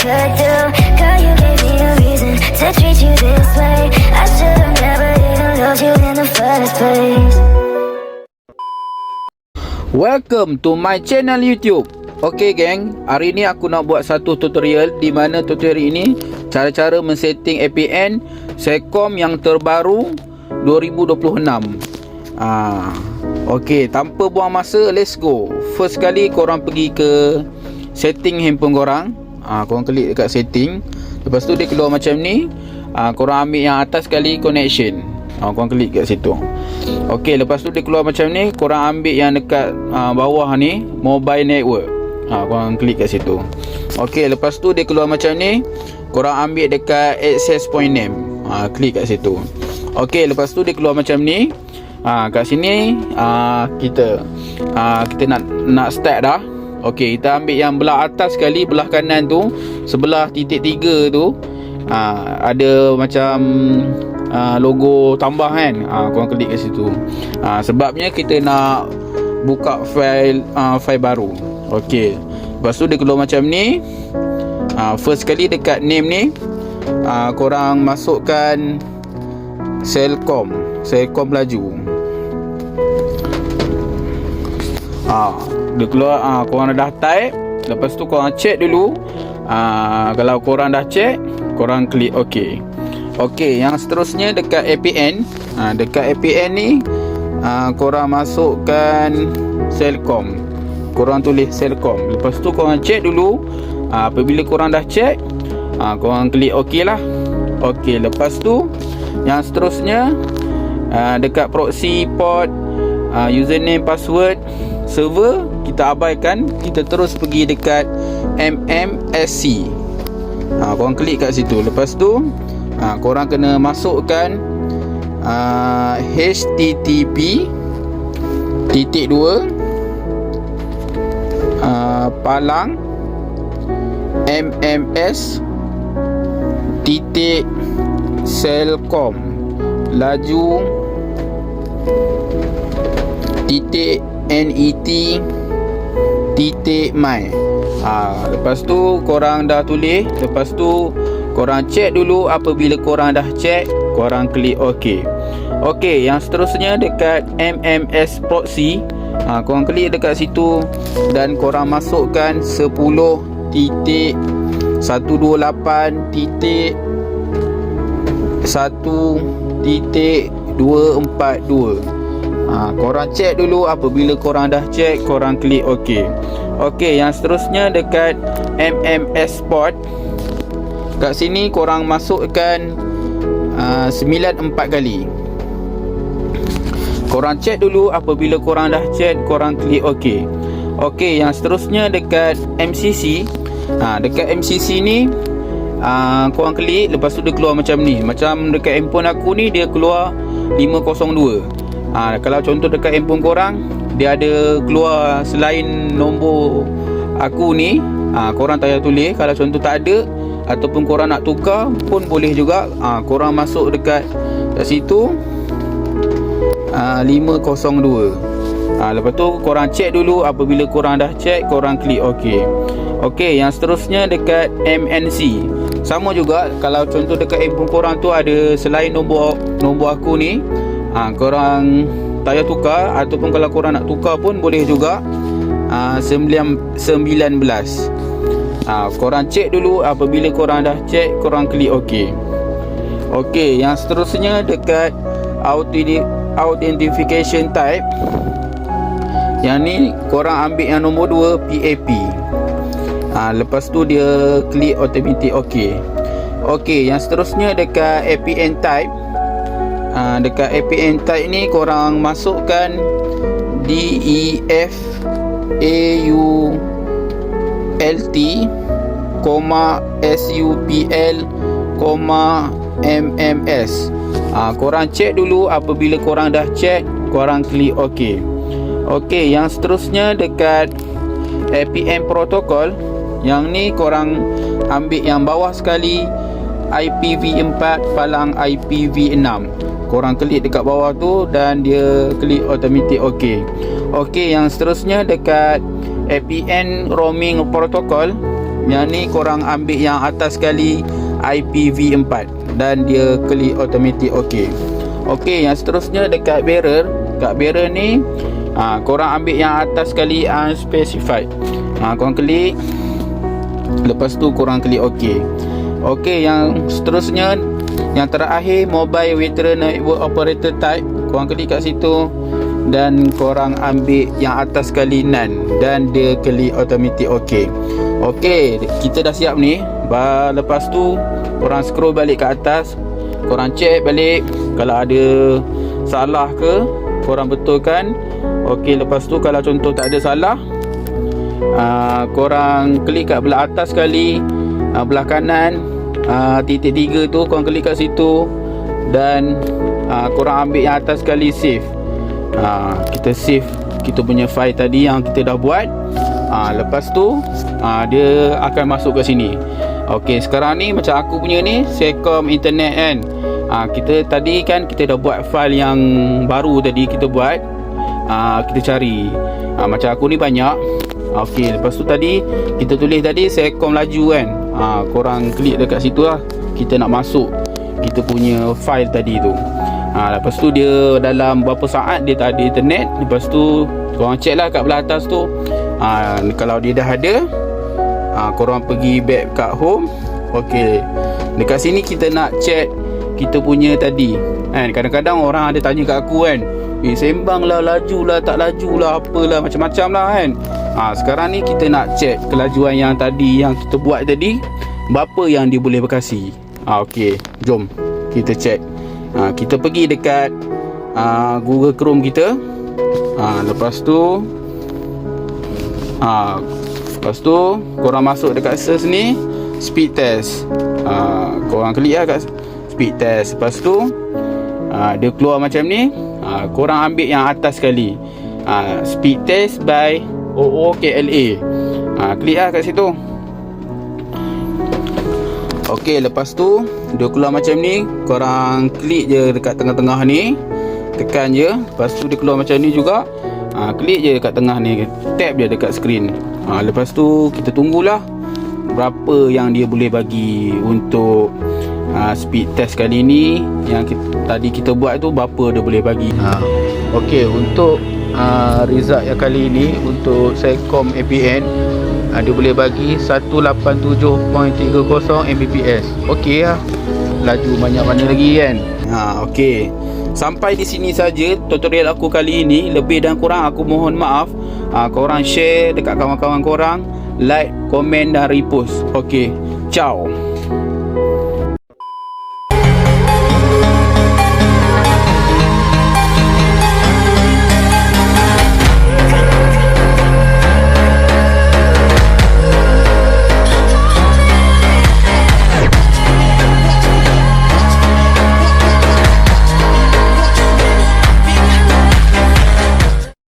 could do. Girl, you gave me a reason to treat you this way. I should've never even loved you in the first place. Welcome to my channel YouTube. Okay geng, hari ni aku nak buat satu tutorial di mana tutorial ini cara-cara men-setting APN Celcom yang terbaru 2026. Okay, tanpa buang masa, let's go. First kali korang pergi ke setting handphone korang. Korang klik dekat setting. Lepas tu dia keluar macam ni. Korang ambil yang atas sekali, connection. Korang klik kat situ. Ok, lepas tu dia keluar macam ni. Korang ambil yang dekat bawah ni, mobile network. Korang klik kat situ. Ok, lepas tu dia keluar macam ni. Korang ambil dekat access point name. Klik kat situ. Ok, lepas tu dia keluar macam ni. Kat sini kita nak start dah. Ok, kita ambil yang belah atas sekali, belah kanan tu, sebelah titik 3 tu, ada macam logo tambah kan. Korang klik kat situ. Sebabnya kita nak buka file baru. Ok, lepas tu dia keluar macam ni. First kali dekat name ni, korang masukkan Celcom laju. Dia keluar. Korang dah type. Lepas tu korang check dulu. Kalau korang dah check, korang klik OK. Ok, yang seterusnya dekat APN. Dekat APN ni, korang masukkan Celcom. Korang tulis Celcom. Lepas tu korang check dulu. Apabila korang dah check, korang klik OK lah. Ok, lepas tu yang seterusnya, dekat proxy port, username, password, server kita abaikan. Kita terus pergi dekat MMSC. Korang klik kat situ. Lepas tu korang kena masukkan http palang mms Celcom laju net.my. Lepas tu korang dah tulis. Lepas tu korang check dulu. Apabila korang dah check, korang klik OK. Ok, yang seterusnya dekat MMS proxy, korang klik dekat situ dan korang masukkan 10.128.1.242. Korang check dulu. Apabila korang dah check, korang klik OK. Ok, yang seterusnya dekat MMS port, kat sini korang masukkan 94 kali. Korang check dulu. Apabila korang dah check, korang klik OK. Ok, yang seterusnya dekat MCC. Dekat MCC ni, korang klik. Lepas tu dia keluar macam ni. Macam dekat handphone aku ni, dia keluar 502. Kalau contoh dekat handphone korang, dia ada keluar selain nombor aku ni, korang tak payah tulis. Kalau contoh tak ada, ataupun korang nak tukar pun boleh juga. Korang masuk dekat situ 502. Lepas tu korang check dulu. Apabila korang dah check, korang klik OK. Ok, yang seterusnya dekat MNC. Sama juga. Kalau contoh dekat handphone korang tu ada selain nombor aku ni, korang tak payah tukar. Ataupun kalau korang nak tukar pun boleh juga. 19. Korang check dulu. Apabila korang dah check, korang klik OK. Ok, yang seterusnya dekat authentication type. Yang ni korang ambil yang nombor 2, PAP. Lepas tu dia klik automatic OK. Ok, yang seterusnya dekat APN type. Dekat APN type ni korang masukkan DEF AULT, SUPL, MMS. Korang check dulu. Apabila korang dah check, korang klik OK. Ok, yang seterusnya dekat APN protocol. Yang ni korang ambil yang bawah sekali, IPv4 palang IPv6. Korang klik dekat bawah tu dan dia klik automatic OK. Ok, yang seterusnya dekat APN roaming protocol. Yang ni korang ambil yang atas sekali IPv4 dan dia klik automatic OK. Okey, yang seterusnya dekat barrel. Kat barrel ni korang ambil yang atas sekali unspecified. Korang klik. Lepas tu korang klik OK. Okey, yang seterusnya yang terakhir mobile veteran network operator type. Korang klik kat situ dan korang ambil yang atas sekali NAN dan dia klik automatic OK. Okey, kita dah siap ni. Lepas tu korang scroll balik ke atas. Korang check balik kalau ada salah ke, korang betulkan. Okey, lepas tu kalau contoh tak ada salah, korang klik kat belah atas sekali, belah kanan, titik 3 tu korang klik kat situ dan korang ambil yang atas sekali save. Kita save kita punya file tadi yang kita dah buat. Lepas tu dia akan masuk ke sini. Okey, sekarang ni macam aku punya ni Celcom internet kan. Kita tadi kan kita dah buat file yang baru tadi kita buat. Kita cari. Macam aku ni banyak. Okey, lepas tu tadi kita tulis tadi Celcom laju kan. Korang klik dekat situ lah. Kita nak masuk kita punya file tadi tu. Lepas tu dia dalam berapa saat dia tak ada internet. Lepas tu korang check lah kat belah atas tu. Kalau dia dah ada, korang pergi back kat home. Okey, dekat sini kita nak check kita punya tadi kan. Kadang-kadang orang ada tanya kat aku kan, sembang lah, laju lah, tak laju lah, apalah, macam-macam lah kan. Sekarang ni kita nak check kelajuan yang tadi yang kita buat tadi, berapa yang dia boleh berkasi. Okey, jom kita check. Kita pergi dekat Google Chrome kita. Lepas tu korang masuk dekat search ni, speed test. Korang klik lah kat speed test. Lepas tu dia keluar macam ni. Korang ambil yang atas sekali, speed test by OOKLA. Klik lah kat situ. Okey, lepas tu dia keluar macam ni. Korang klik je dekat tengah-tengah ni, tekan je. Lepas tu dia keluar macam ni juga. Klik je dekat tengah ni, tap je dekat skrin. Lepas tu kita tunggulah berapa yang dia boleh bagi untuk speed test kali ni. Yang tadi kita buat tu berapa dia boleh bagi. Okey, untuk result yang kali ni untuk Celcom APN, dia boleh bagi 187.30 Mbps. Okey lah, laju banyak mana lagi kan. Okey, sampai di sini saja tutorial aku kali ini. Lebih dan kurang aku mohon maaf. Korang share dekat kawan-kawan korang, like, komen dan repost. Okey, ciao.